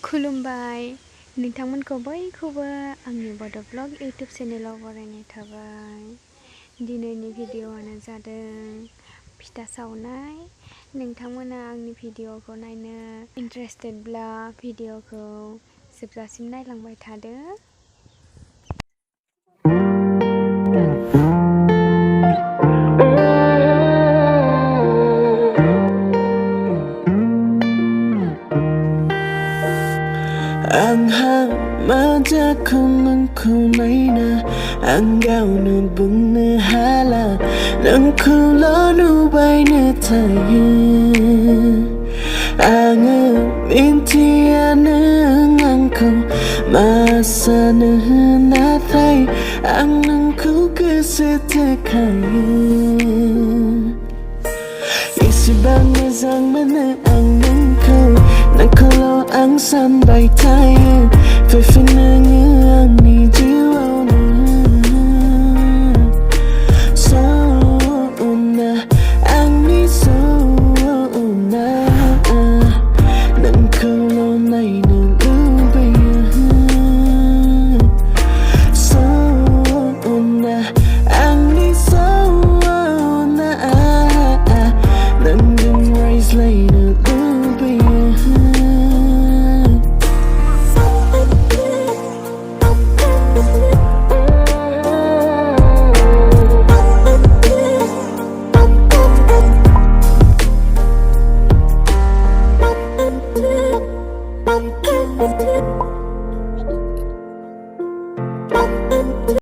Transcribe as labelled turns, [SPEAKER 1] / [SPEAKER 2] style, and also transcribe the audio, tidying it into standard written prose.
[SPEAKER 1] खुलुमबाय नोंथांमोनखौ बयखौबो आंनि बड' ब्लग इउटुब चेनेलाव बरायनाय थाबाय। दिनैनि भिडिअ'आनो जादों फिथा सावनाय। नोंथांमोना आंनि भिडिअ'खौ नायनो इन्टारेस्टेडब्ला भिडिअ'खौ जोबजासिम नायलांबाय थादो।
[SPEAKER 2] आंहा मा जाखो नोंखौ नायना आं गावनो बुंनो हाला, नोंखौल' नुबायनो थायो। आङो मिन्थिया नों आंखौ मा सानो, नाथाय आं नोंखौ गोसोथोखायो। एसेबां मोजां मोनो आं नोंखौल' आं सानबाय थायो। फैफिन नोङो